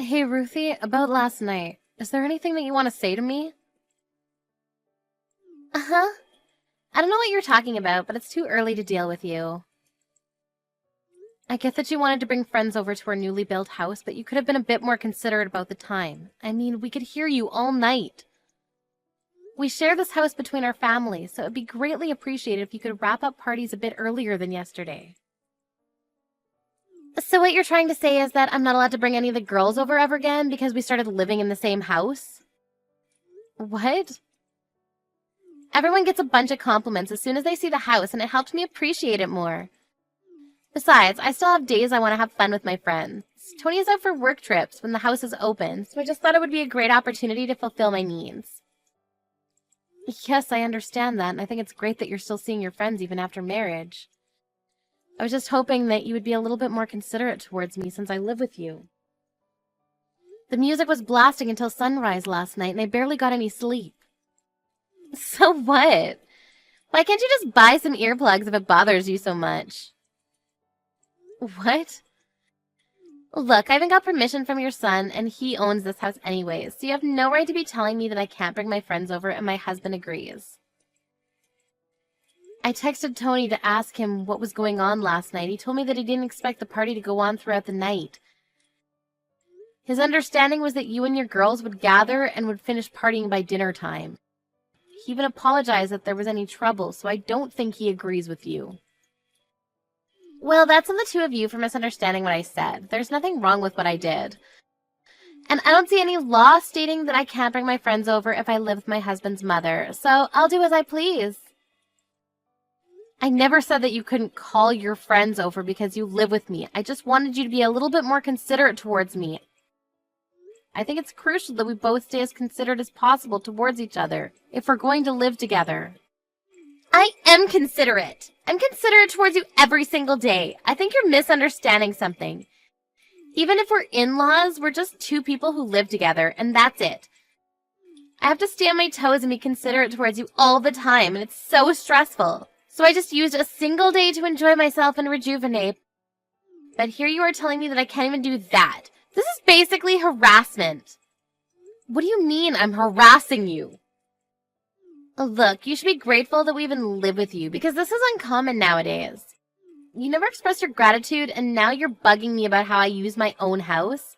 Hey, Ruthie, about last night. Is there anything that you want to say to me? Uh-huh. I don't know what you're talking about, but it's too early to deal with you. I get that you wanted to bring friends over to our newly built house, but you could have been a bit more considerate about the time. I mean, we could hear you all night. We share this house between our families, so it'd be greatly appreciated if you could wrap up parties a bit earlier than yesterday. So what you're trying to say is that I'm not allowed to bring any of the girls over ever again because we started living in the same house? What? Everyone gets a bunch of compliments as soon as they see the house, and it helped me appreciate it more. Besides, I still have days I want to have fun with my friends. Tony is out for work trips when the house is open, so I just thought it would be a great opportunity to fulfill my needs. Yes, I understand that, and I think it's great that you're still seeing your friends even after marriage. I was just hoping that you would be a little bit more considerate towards me since I live with you. The music was blasting until sunrise last night, and I barely got any sleep. So what? Why can't you just buy some earplugs if it bothers you so much? What? Look, I haven't got permission from your son, and he owns this house anyways, so you have no right to be telling me that I can't bring my friends over and my husband agrees. I texted Tony to ask him what was going on last night. He told me that he didn't expect the party to go on throughout the night. His understanding was that you and your girls would gather and would finish partying by dinner time. He even apologized if there was any trouble, so I don't think he agrees with you. Well, that's on the two of you for misunderstanding what I said. There's nothing wrong with what I did. And I don't see any law stating that I can't bring my friends over if I live with my husband's mother, so I'll do as I please. I never said that you couldn't call your friends over because you live with me. I just wanted you to be a little bit more considerate towards me. I think it's crucial that we both stay as considerate as possible towards each other if we're going to live together. I am considerate. I'm considerate towards you every single day. I think you're misunderstanding something. Even if we're in-laws, we're just two people who live together, and that's it. I have to stay on my toes and be considerate towards you all the time, and it's so stressful. So I just used a single day to enjoy myself and rejuvenate. But here you are telling me that I can't even do that. This is basically harassment. What do you mean I'm harassing you? Look, you should be grateful that we even live with you, because this is uncommon nowadays. You never expressed your gratitude, and now you're bugging me about how I use my own house?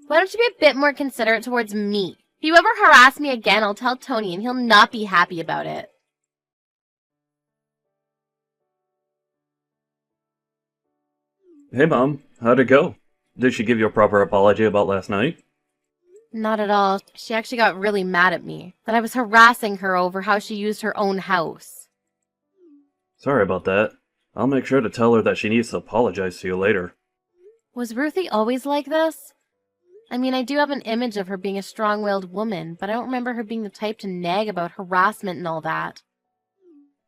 Why don't you be a bit more considerate towards me? If you ever harass me again, I'll tell Tony, and he'll not be happy about it. Hey Mom, how'd it go? Did she give you a proper apology about last night? Not at all. She actually got really mad at me, that I was harassing her over how she used her own house. Sorry about that. I'll make sure to tell her that she needs to apologize to you later. Was Ruthie always like this? I mean, I do have an image of her being a strong-willed woman, but I don't remember her being the type to nag about harassment and all that.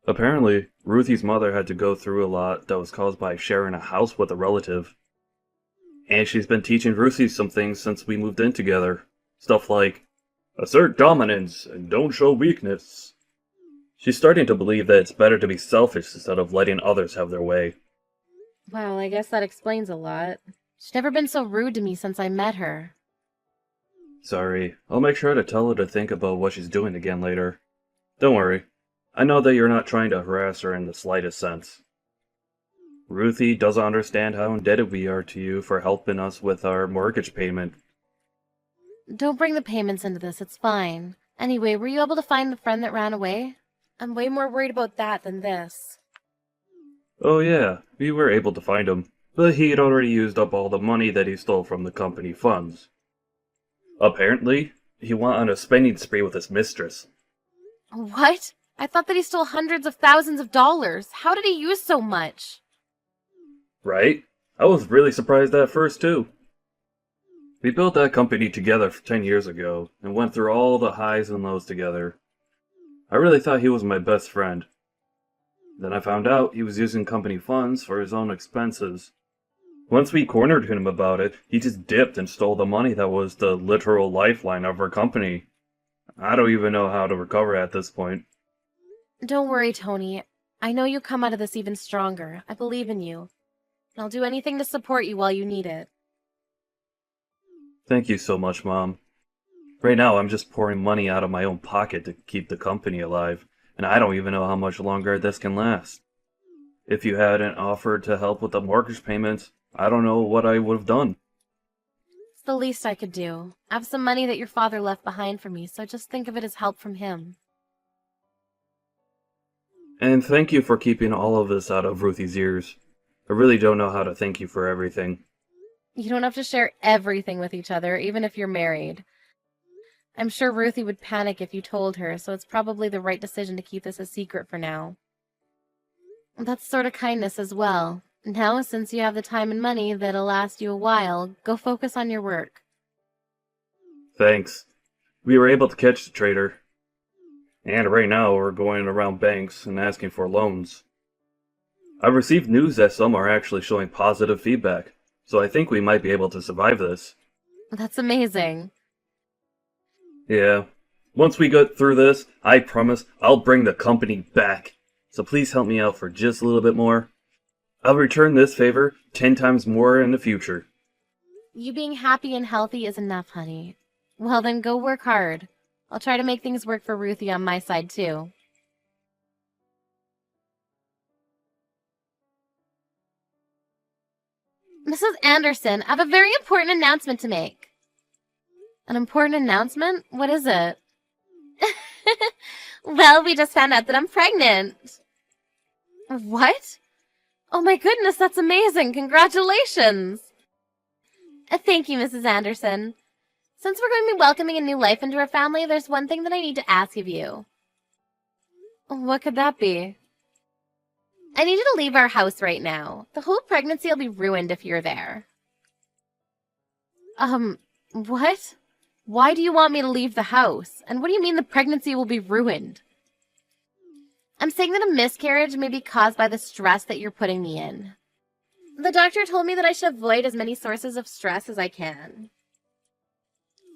Apparently, Ruthie's mother had to go through a lot that was caused by sharing a house with a relative. And she's been teaching Ruthie some things since we moved in together. Stuff like, assert dominance and don't show weakness. She's starting to believe that it's better to be selfish instead of letting others have their way. Well, I guess that explains a lot. She's never been so rude to me since I met her. Sorry, I'll make sure to tell her to think about what she's doing again later. Don't worry, I know that you're not trying to harass her in the slightest sense. Ruthie doesn't understand how indebted we are to you for helping us with our mortgage payment. Don't bring the payments into this, it's fine. Anyway, were you able to find the friend that ran away? I'm way more worried about that than this. Oh yeah, we were able to find him, but he had already used up all the money that he stole from the company funds. Apparently, he went on a spending spree with his mistress. What? I thought that he stole hundreds of thousands of dollars. How did he use so much? Right? I was really surprised at first too. We built that company together 10 years ago, and went through all the highs and lows together. I really thought he was my best friend. Then I found out he was using company funds for his own expenses. Once we cornered him about it, he just dipped and stole the money that was the literal lifeline of our company. I don't even know how to recover at this point. Don't worry, Tony. I know you'll come out of this even stronger. I believe in you. And I'll do anything to support you while you need it. Thank you so much, Mom. Right now, I'm just pouring money out of my own pocket to keep the company alive, and I don't even know how much longer this can last. If you hadn't offered to help with the mortgage payments, I don't know what I would have done. It's the least I could do. I have some money that your father left behind for me, so just think of it as help from him. And thank you for keeping all of this out of Ruthie's ears. I really don't know how to thank you for everything. You don't have to share everything with each other, even if you're married. I'm sure Ruthie would panic if you told her, so it's probably the right decision to keep this a secret for now. That's sort of kindness as well. Now, since you have the time and money that'll last you a while, go focus on your work. Thanks. We were able to catch the traitor. And right now we're going around banks and asking for loans. I've received news that some are actually showing positive feedback, so I think we might be able to survive this. That's amazing. Yeah. Once we get through this, I promise I'll bring the company back. So please help me out for just a little bit more. I'll return this favor 10 times more in the future. You being happy and healthy is enough, honey. Well, then go work hard. I'll try to make things work for Ruthie on my side, too. Mrs. Anderson, I have a very important announcement to make. An important announcement? What is it? Well, we just found out that I'm pregnant. What? Oh my goodness, that's amazing. Congratulations. Thank you, Mrs. Anderson. Since we're going to be welcoming a new life into our family, there's one thing that I need to ask of you. What could that be? I need you to leave our house right now. The whole pregnancy will be ruined if you're there. What? Why do you want me to leave the house? And what do you mean the pregnancy will be ruined? I'm saying that a miscarriage may be caused by the stress that you're putting me in. The doctor told me that I should avoid as many sources of stress as I can.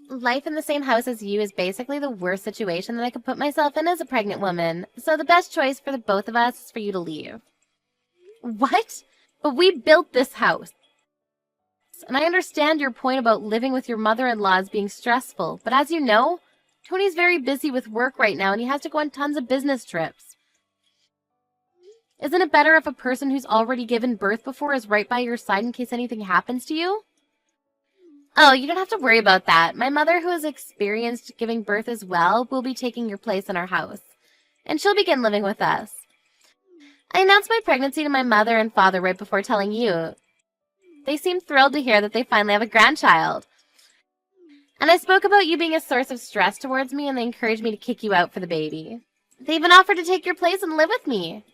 Life in the same house as you is basically the worst situation that I could put myself in as a pregnant woman, so the best choice for the both of us is for you to leave. What? But we built this house. And I understand your point about living with your mother-in-law as being stressful, but as you know, Tony's very busy with work right now and he has to go on tons of business trips. Isn't it better if a person who's already given birth before is right by your side in case anything happens to you? Oh, you don't have to worry about that. My mother, who has experienced giving birth as well, will be taking your place in our house, and she'll begin living with us. I announced my pregnancy to my mother and father right before telling you. They seemed thrilled to hear that they finally have a grandchild. And I spoke about you being a source of stress towards me, and they encouraged me to kick you out for the baby. They even offered to take your place and live with me.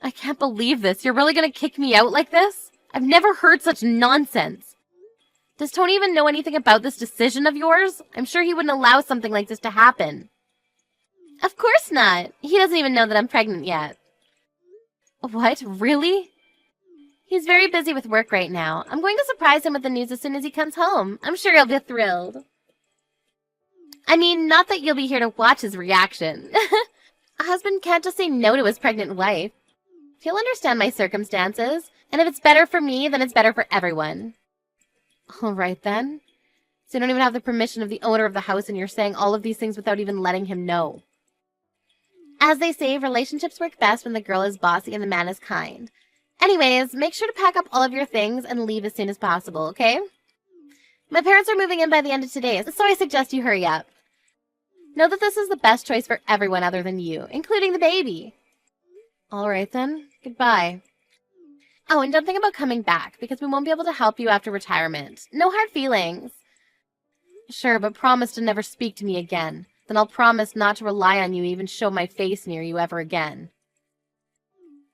I can't believe this. You're really going to kick me out like this? I've never heard such nonsense. Does Tony even know anything about this decision of yours? I'm sure he wouldn't allow something like this to happen. Of course not. He doesn't even know that I'm pregnant yet. What? Really? He's very busy with work right now. I'm going to surprise him with the news as soon as he comes home. I'm sure he'll be thrilled. I mean, not that you'll be here to watch his reaction. A husband can't just say no to his pregnant wife. He'll understand my circumstances, and if it's better for me, then it's better for everyone. All right, then. So you don't even have the permission of the owner of the house, and you're saying all of these things without even letting him know. As they say, relationships work best when the girl is bossy and the man is kind. Anyways, make sure to pack up all of your things and leave as soon as possible, okay? My parents are moving in by the end of today, so I suggest you hurry up. Know that this is the best choice for everyone other than you, including the baby. All right, then. Goodbye. Oh, and don't think about coming back, because we won't be able to help you after retirement. No hard feelings. Sure, but promise to never speak to me again. Then I'll promise not to rely on you or even show my face near you ever again.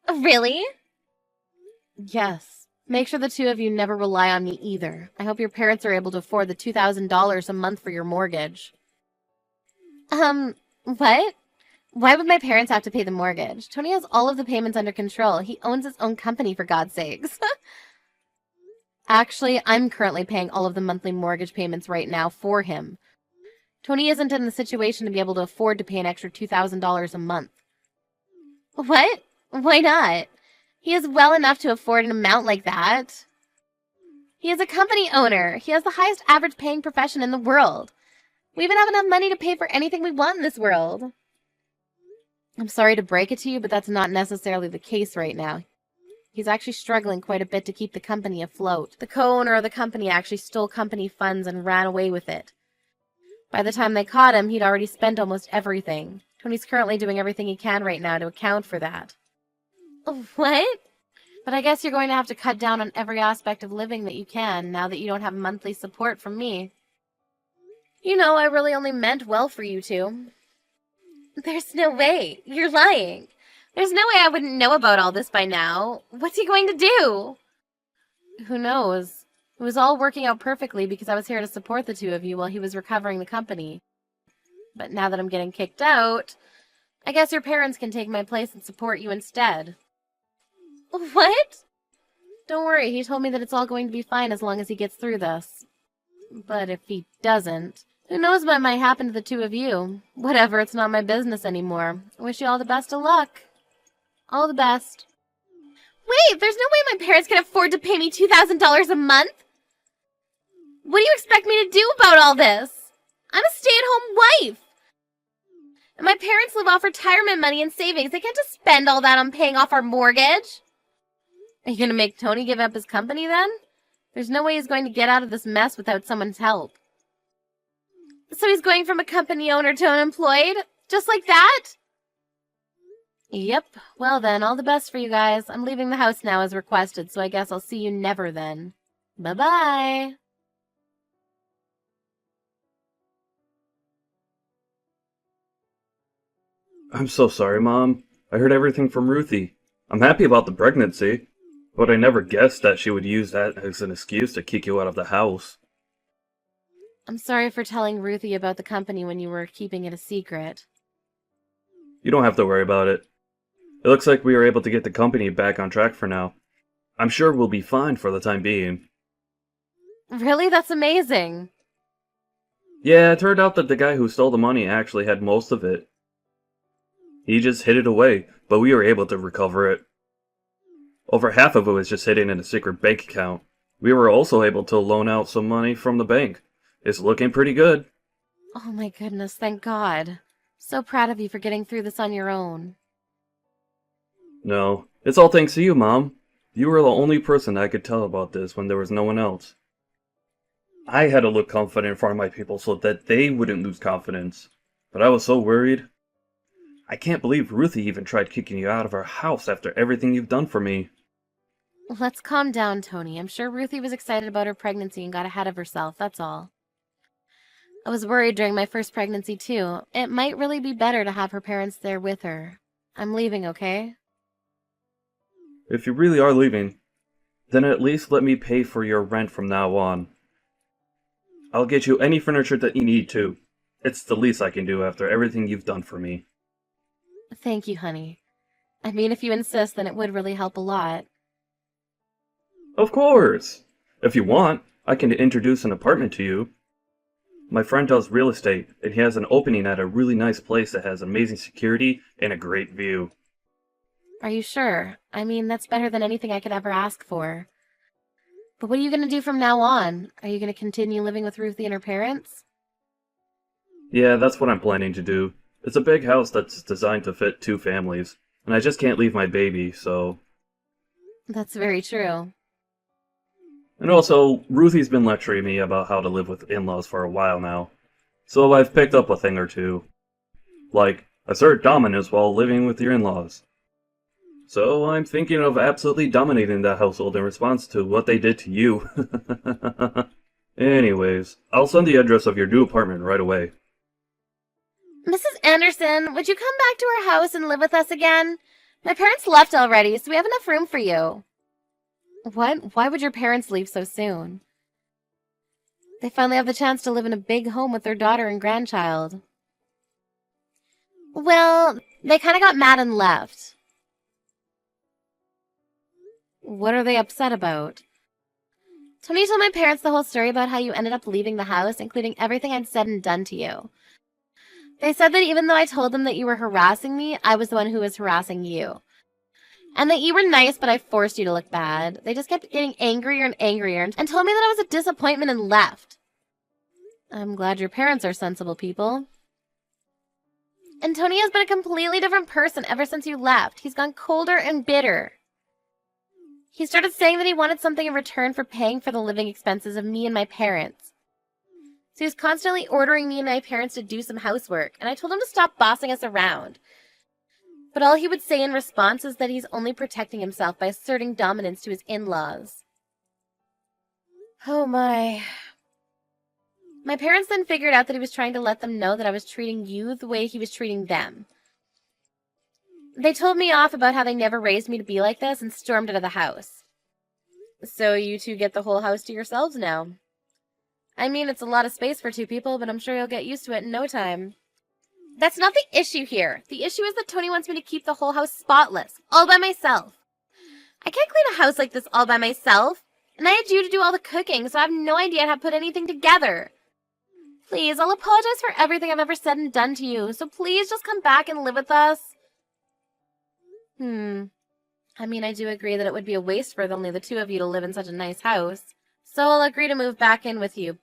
Really? Yes. Make sure the two of you never rely on me either. I hope your parents are able to afford the $2,000 a month for your mortgage. What? Why would my parents have to pay the mortgage? Tony has all of the payments under control. He owns his own company, for God's sakes. Actually, I'm currently paying all of the monthly mortgage payments right now for him. Tony isn't in the situation to be able to afford to pay an extra $2,000 a month. What? Why not? He is well enough to afford an amount like that. He is a company owner. He has the highest average paying profession in the world. We even have enough money to pay for anything we want in this world. I'm sorry to break it to you, but that's not necessarily the case right now. He's actually struggling quite a bit to keep the company afloat. The co-owner of the company actually stole company funds and ran away with it. By the time they caught him, he'd already spent almost everything. Tony's currently doing everything he can right now to account for that. What? But I guess you're going to have to cut down on every aspect of living that you can, now that you don't have monthly support from me. You know, I really only meant well for you two. There's no way. You're lying. There's no way I wouldn't know about all this by now. What's he going to do? Who knows? It was all working out perfectly because I was here to support the two of you while he was recovering the company. But now that I'm getting kicked out, I guess your parents can take my place and support you instead. What? Don't worry, he told me that it's all going to be fine as long as he gets through this. But if he doesn't, who knows what might happen to the two of you? Whatever, it's not my business anymore. I wish you all the best of luck. All the best. Wait, there's no way my parents can afford to pay me $2,000 a month? What do you expect me to do about all this? I'm a stay-at-home wife. And my parents live off retirement money and savings. They can't just spend all that on paying off our mortgage. Are you going to make Tony give up his company then? There's no way he's going to get out of this mess without someone's help. So he's going from a company owner to unemployed? Just like that? Yep. Well then, all the best for you guys. I'm leaving the house now as requested, so I guess I'll see you never then. Bye-bye. I'm so sorry, Mom. I heard everything from Ruthie. I'm happy about the pregnancy, but I never guessed that she would use that as an excuse to kick you out of the house. I'm sorry for telling Ruthie about the company when you were keeping it a secret. You don't have to worry about it. It looks like we were able to get the company back on track for now. I'm sure we'll be fine for the time being. Really? That's amazing. Yeah, it turned out that the guy who stole the money actually had most of it. He just hid it away, but we were able to recover it. Over half of it was just hidden in a secret bank account. We were also able to loan out some money from the bank. It's looking pretty good. Oh my goodness, thank God. So proud of you for getting through this on your own. No, it's all thanks to you, Mom. You were the only person I could tell about this when there was no one else. I had to look confident in front of my people so that they wouldn't lose confidence. But I was so worried. I can't believe Ruthie even tried kicking you out of our house after everything you've done for me. Let's calm down, Tony. I'm sure Ruthie was excited about her pregnancy and got ahead of herself, that's all. I was worried during my first pregnancy, too. It might really be better to have her parents there with her. I'm leaving, okay? If you really are leaving, then at least let me pay for your rent from now on. I'll get you any furniture that you need, too. It's the least I can do after everything you've done for me. Thank you, honey. I mean, if you insist, then it would really help a lot. Of course! If you want, I can introduce an apartment to you. My friend does real estate, and he has an opening at a really nice place that has amazing security and a great view. Are you sure? I mean, that's better than anything I could ever ask for. But what are you going to do from now on? Are you going to continue living with Ruthie and her parents? Yeah, that's what I'm planning to do. It's a big house that's designed to fit 2 families, and I just can't leave my baby, so... That's very true. And also, Ruthie's been lecturing me about how to live with in-laws for a while now, so I've picked up a thing or two. Like, assert dominance while living with your in-laws. So I'm thinking of absolutely dominating that household in response to what they did to you. Anyways, I'll send the address of your new apartment right away. Mrs. Anderson, would you come back to our house and live with us again? My parents left already, so we have enough room for you. What? Why would your parents leave so soon? They finally have the chance to live in a big home with their daughter and grandchild. Well, they kind of got mad and left. What are they upset about? Tony told my parents the whole story about how you ended up leaving the house, including everything I'd said and done to you. They said that even though I told them that you were harassing me, I was the one who was harassing you. And that you were nice, but I forced you to look bad. They just kept getting angrier and angrier and told me that I was a disappointment and left. I'm glad your parents are sensible people. And Tony has been a completely different person ever since you left. He's gone colder and bitter. He started saying that he wanted something in return for paying for the living expenses of me and my parents. So he was constantly ordering me and my parents to do some housework, and I told him to stop bossing us around. But all he would say in response is that he's only protecting himself by asserting dominance to his in-laws. Oh my. My parents then figured out that he was trying to let them know that I was treating you the way he was treating them. They told me off about how they never raised me to be like this and stormed out of the house. So you two get the whole house to yourselves now. I mean, it's a lot of space for two people, but I'm sure you'll get used to it in no time. That's not the issue here. The issue is that Tony wants me to keep the whole house spotless, all by myself. I can't clean a house like this all by myself, and I had you to do all the cooking, so I have no idea how to put anything together. Please, I'll apologize for everything I've ever said and done to you, so please just come back and live with us. I mean, I do agree that it would be a waste for only the two of you to live in such a nice house, so I'll agree to move back in with you,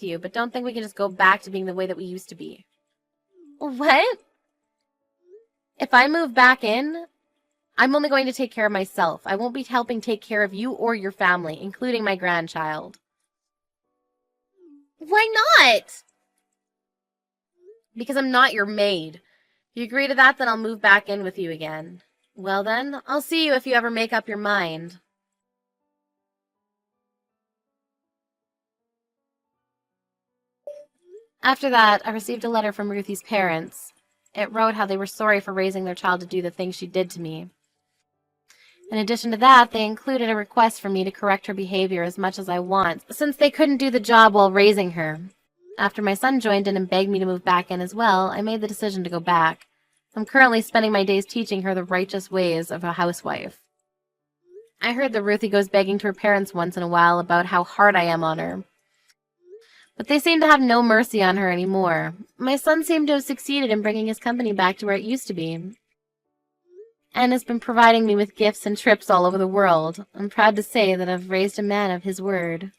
but don't think we can just go back to being the way that we used to be. What? If I move back in, I'm only going to take care of myself. I won't be helping take care of you or your family, including my grandchild. Why not? Because I'm not your maid. If you agree to that, then I'll move back in with you again. Well then, I'll see you if you ever make up your mind. After that, I received a letter from Ruthie's parents. It wrote how they were sorry for raising their child to do the things she did to me. In addition to that, they included a request for me to correct her behavior as much as I want, since they couldn't do the job while raising her. After my son joined in and begged me to move back in as well, I made the decision to go back. I'm currently spending my days teaching her the righteous ways of a housewife. I heard that Ruthie goes begging to her parents once in a while about how hard I am on her. But they seem to have no mercy on her anymore. My son seemed to have succeeded in bringing his company back to where it used to be, and has been providing me with gifts and trips all over the world. I'm proud to say that I've raised a man of his word.